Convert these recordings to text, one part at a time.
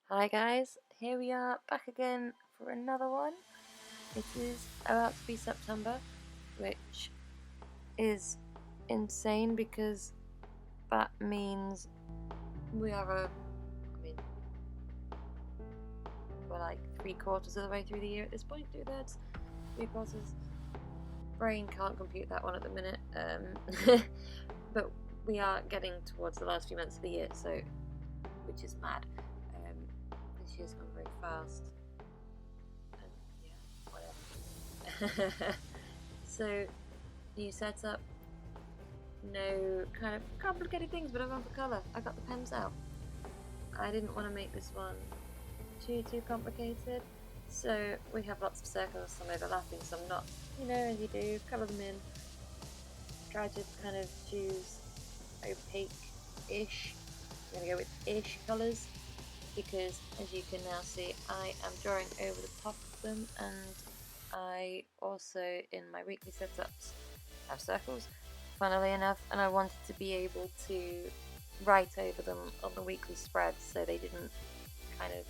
Hi guys, here we are back again for another one. It is about to be September, which is insane because that means we are we're like 3/4 of the way through the year at this point, 2/3, 3/4. Brain can't compute that one at the minute, but we are getting towards the last few months of the year, so which is mad. This year's gone very fast. Whatever. So, new setup, no kind of complicated things, but I've gone for colour. I got the pens out. I didn't want to make this one too complicated, so we have lots of circles, some overlapping, some not. You know, as you do, colour them in. Try to kind of choose opaque-ish. I'm going to go with ish colours because, as you can now see, I am drawing over the top of them, and I also, in my weekly setups, have circles, funnily enough, and I wanted to be able to write over them on the weekly spreads so they didn't kind of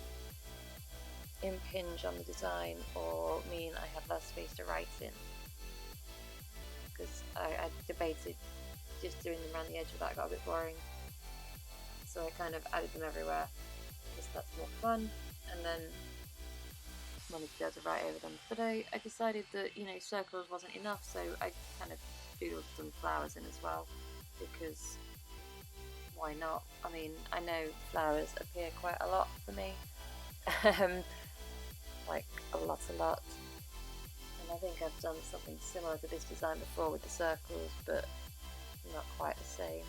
impinge on the design or mean I had less space to write in, because I debated just doing them around the edge, but that got a bit boring, so I kind of added them everywhere because that's more fun, and then wanted to be able to write over them. But I decided that, you know, circles wasn't enough, so I kind of doodled some flowers in as well, because why not? I mean, I know flowers appear quite a lot for me, like a lot, and I think I've done something similar to this design before with the circles, but not quite the same.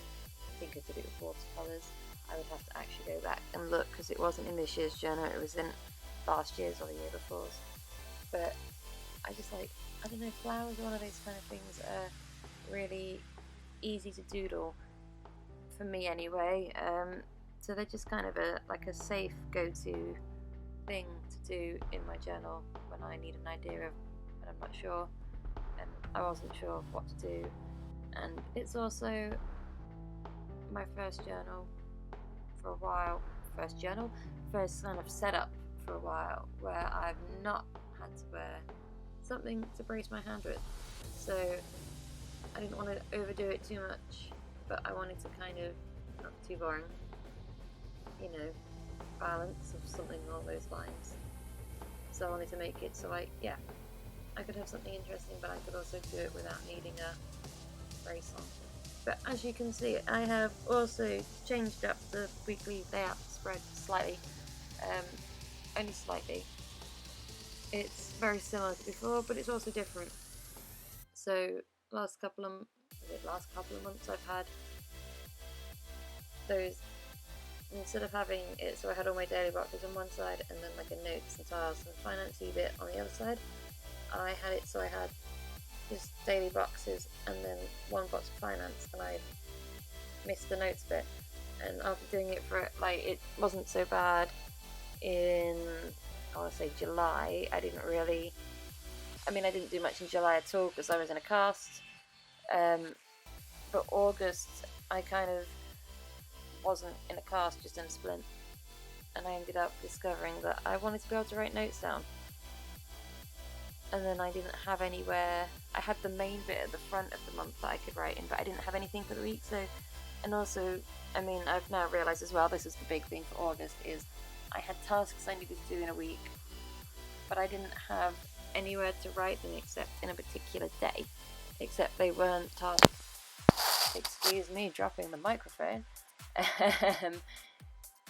I think I did it with watercolours. I would have to actually go back and look because it wasn't in this year's journal, it was in last year's or the year before's. But I just like, I don't know, flowers are one of those kind of things that are really easy to doodle, for me anyway. So they're just kind of like a safe go-to thing to do in my journal when I need an idea of when I'm not sure, and I wasn't sure of what to do. And it's also my first journal for a while, first kind of setup for a while where I've not had to wear something to brace my hand with, so I didn't want to overdo it too much, but I wanted to kind of, not too boring, you know, balance of something along those lines. So I wanted to make it so I could have something interesting, but I could also do it without needing a brace on. But as you can see, I have also changed up the weekly layout spread slightly, only slightly. It's very similar to before, but it's also different. So last couple of months I've had those, instead of having it so I had all my daily boxes on one side and then like a notes and tiles and financy bit on the other side, I had it so I had just daily boxes and then one box of finance, and I missed the notes bit. And after doing it for, like, it wasn't so bad in, I want to say July. I didn't do much in July at all because I was in a cast, but August I kind of wasn't in a cast, just in a splint, and I ended up discovering that I wanted to be able to write notes down. And then I didn't have anywhere. I had the main bit at the front of the month that I could write in, but I didn't have anything for the week. So, and also, I mean, I've now realised as well, this is the big thing for August, is I had tasks I needed to do in a week, but I didn't have anywhere to write them except in a particular day. Except they weren't tasks. Excuse me, dropping the microphone.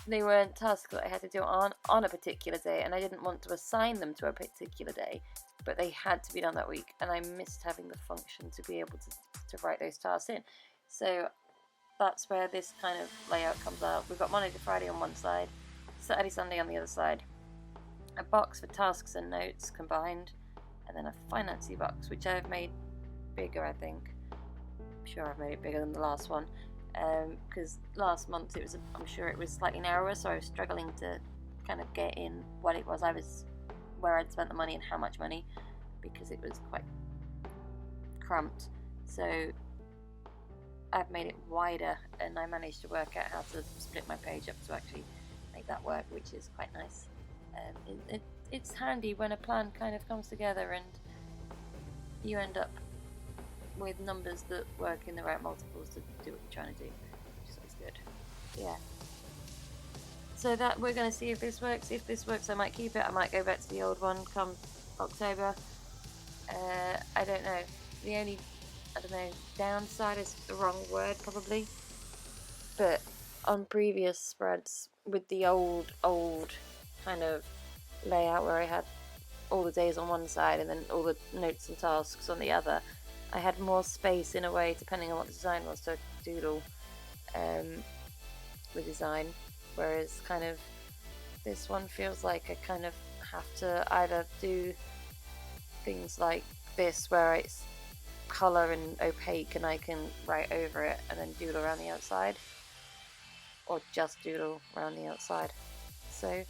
They weren't tasks that I had to do on a particular day, and I didn't want to assign them to a particular day, but they had to be done that week, and I missed having the function to be able to write those tasks in. So that's where this kind of layout comes out. We've got Monday to Friday on one side, Saturday, Sunday on the other side, a box for tasks and notes combined, and then a financy box, which I've made bigger, I think. I'm sure I've made it bigger than the last one, because last month I'm sure it was slightly narrower, so I was struggling to kind of get in what it was where I'd spent the money and how much money, because it was quite cramped. So I've made it wider, and I managed to work out how to split my page up to actually make that work, which is quite nice. It's handy when a plan kind of comes together and you end up with numbers that work in the right multiples to do what you're trying to do, which is always good. Yeah. So that we're going to see if this works. If this works, I might keep it. I might go back to the old one come October. I don't know. The only, downside is the wrong word probably. But on previous spreads with the old kind of layout where I had all the days on one side and then all the notes and tasks on the other, I had more space in a way depending on what the design was to doodle the design, whereas kind of this one feels like I kind of have to either do things like this where it's colour and opaque and I can write over it and then doodle around the outside, or just doodle around the outside. So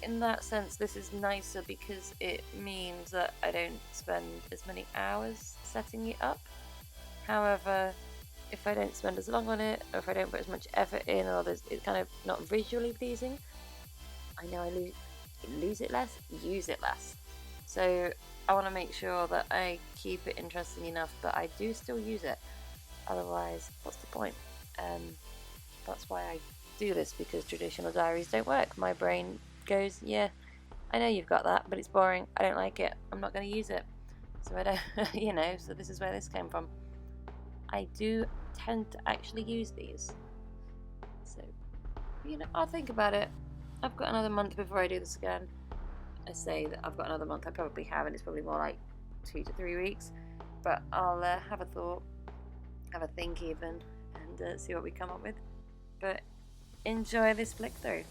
in that sense this is nicer because it means that I don't spend as many hours setting it up. However, if I don't spend as long on it, or if I don't put as much effort in, or it's kind of not visually pleasing, I know I use it less. So I want to make sure that I keep it interesting enough that I do still use it. Otherwise, what's the point? That's why I do this, because traditional diaries don't work. My brain goes, yeah, I know you've got that, but it's boring. I don't like it. I'm not going to use it. So I don't, so this is where this came from. I do tend to actually use these. So, I'll think about it. I've got another month before I do this again. I say that I've got another month. I probably haven't. It's probably more like 2 to 3 weeks. But I'll have a thought, have a think even, and see what we come up with. But enjoy this flick through.